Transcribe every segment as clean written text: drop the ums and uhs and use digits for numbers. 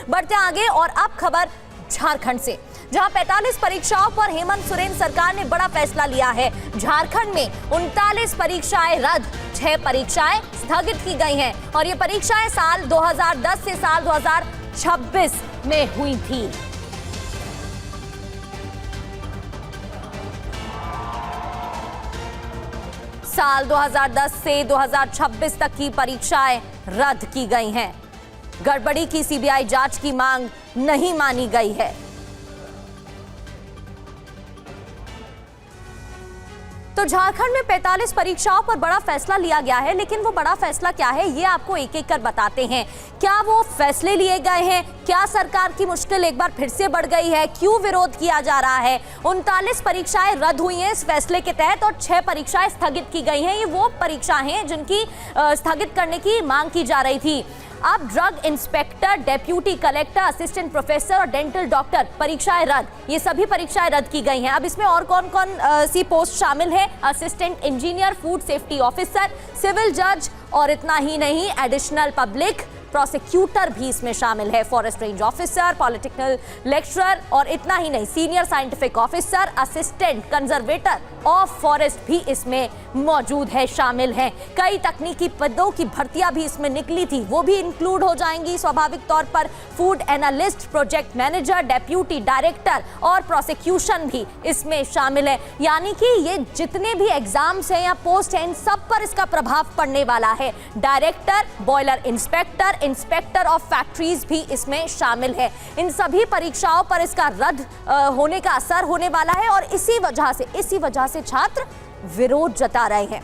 बढ़ते आगे और अब खबर झारखंड से, जहां 45 परीक्षाओं पर हेमंत सोरेन सरकार ने बड़ा फैसला लिया है। झारखंड में 39 परीक्षाएं रद्द, 6 परीक्षाएं स्थगित की गई हैं और ये परीक्षाएं साल 2010 से साल 2026 में हुई थी। साल 2010 से 2026 तक की परीक्षाएं रद्द की गई हैं। गड़बड़ी की सीबीआई जांच की मांग नहीं मानी गई है। तो झारखंड में 45 परीक्षाओं पर बड़ा फैसला लिया गया है, लेकिन वो बड़ा फैसला क्या है ये आपको एक एक कर बताते हैं। क्या वो फैसले लिए गए हैं? क्या सरकार की मुश्किल एक बार फिर से बढ़ गई है? क्यों विरोध किया जा रहा है? 39 परीक्षाएं रद्द हुई हैं इस फैसले के तहत और 6 परीक्षाएं स्थगित की गई हैं। ये वो परीक्षा हैं जिनकी स्थगित करने की मांग की जा रही थी। अब drug inspector, deputy collector, assistant professor और डेंटल डॉक्टर परीक्षाएं रद्द, ये सभी परीक्षाएं रद्द की गई हैं। अब इसमें और कौन कौन सी पोस्ट शामिल है? Assistant engineer, food safety officer, civil जज और इतना ही नहीं, एडिशनल पब्लिक प्रोसिक्यूटर भी इसमें शामिल है, forest range officer, political lecturer और इतना ही नहीं, senior scientific officer, assistant conservator of forest भी इसमें मौजूद है, शामिल हैं। कई तकनीकी पदों की भर्तियां भी इसमें निकली थी, वो भी इंक्लूड हो जाएंगी स्वाभाविक तौर पर। Food analyst, project manager, deputy director और प्रोसिक्यूशन भी इसमें शामिल है। यानी कि ये जितने भी एग्जाम्स हैं या पोस्ट हैं, इन सब पर इसका प्रभाव पड़ने वाला है। Director, boiler inspector, inspector of factories भी इसमें शामिल है। इन सभी परीक्षाओं पर इसका रद्द होने का असर होने वाला है और इसी वजह से छात्र विरोध जता रहे हैं।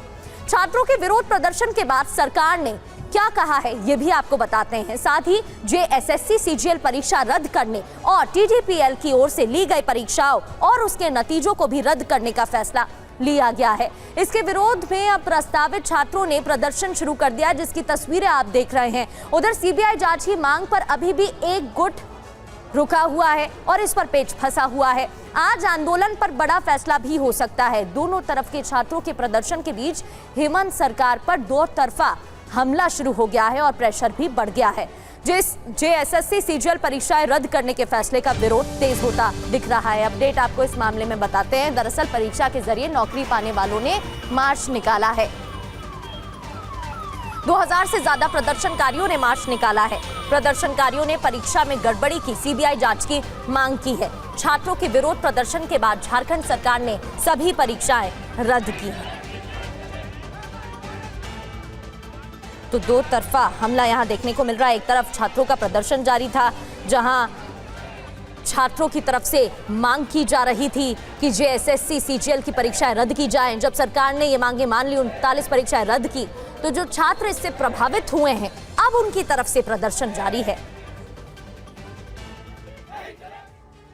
छात्रों के विरोध प्रदर्शन के बाद सरकार ने क्या कहा है ये भी आपको बताते हैं। साथ ही जेएसएससी सीजीएल परीक्षा रद्द करने और टीडीपीएल की ओर से ली गई परीक्षाओं और उसके नतीजों को भी रद्द करने का फैसला लिया गया है। इसके विरोध में अब प्रस्तावित छात्रों ने प्रदर्शन शुरू कर दिया, जिसकी तस्वीरें आप देख रहे हैं। उधर सीबीआई जांच की मांग पर अभी भी एक गुट रुका हुआ है और इस पर पेच फंसा हुआ है। आज आंदोलन पर बड़ा फैसला भी हो सकता है। दोनों तरफ के छात्रों के प्रदर्शन के बीच हेमंत सरकार पर दो तरफा हमला शुरू हो गया है और प्रेशर भी बढ़ गया है। जेएसएससी सीजीएल परीक्षाएं रद्द करने के फैसले का विरोध तेज होता दिख रहा है। अपडेट आपको इस मामले में बताते हैं। दरअसल परीक्षा के जरिए नौकरी पाने वालों ने मार्च निकाला है। 2000 से ज्यादा प्रदर्शनकारियों ने मार्च निकाला है। प्रदर्शनकारियों ने परीक्षा में गड़बड़ी की सीबीआई जांच की मांग की है। छात्रों के विरोध प्रदर्शन के बाद झारखंड सरकार ने सभी परीक्षाएं रद्द की हैं। तो दो तरफा हमला यहां देखने को मिल रहा है। एक तरफ छात्रों का प्रदर्शन जारी था, जहां छात्रों की तरफ से मांग की जा रही थी कि जेएसएससी सीजीएल की परीक्षाएं रद्द की जाएं। जब सरकार ने ये मांगे मान ली, 39 परीक्षाएं रद्द की, तो जो छात्र इससे प्रभावित हुए हैं अब उनकी तरफ से प्रदर्शन जारी है।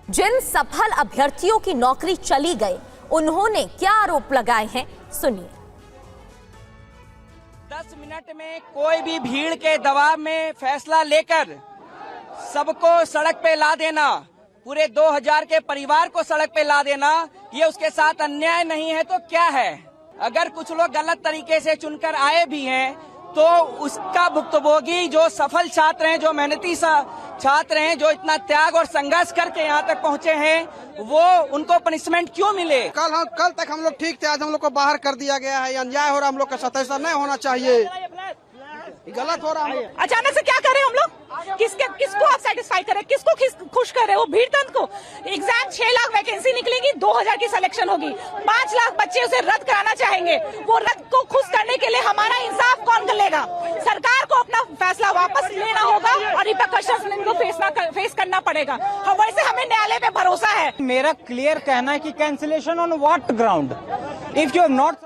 जिन सफल अभ्यर्थियों की नौकरी चली गई, उन्होंने क्या आरोप लगाए हैं, सुनिए। 10 मिनट में कोई भी भीड़ के दबाव में फैसला लेकर सबको सड़क पे ला देना, पूरे 2000 के परिवार को सड़क पे ला देना, ये उसके साथ अन्याय नहीं है तो क्या है? अगर कुछ लोग गलत तरीके से चुनकर आए भी हैं तो उसका भुक्तभोगी जो सफल छात्र हैं, जो मेहनती छात्र हैं, जो इतना त्याग और संघर्ष करके यहाँ तक पहुँचे हैं, वो उनको पनिशमेंट क्यों मिले? कल तक हम लोग ठीक थे, आज हम लोग को बाहर कर दिया गया है। अन्याय हो रहा, हम लोग का साथ ऐसा नहीं होना चाहिए, गलत हो रहा है। अचानक से क्या करें हम लोग? किसको आप सेटिस्फाई करें, किसको खुश करें? वो भीड़ तंत्र को। एग्जाम 6 लाख वैकेंसी निकलेगी, 2000 की सिलेक्शन होगी, 5 लाख बच्चे उसे रद्द कराना चाहेंगे। वो रद्द को खुश करने के लिए हमारा इंसाफ कौन लेगा? सरकार को अपना फैसला वापस लेना होगा और रिपरकशंस इनको फेस करना पड़ेगा। वैसे हमें न्यायालय पे भरोसा है। मेरा क्लियर कहना है कि cancellation on what ground? If you have not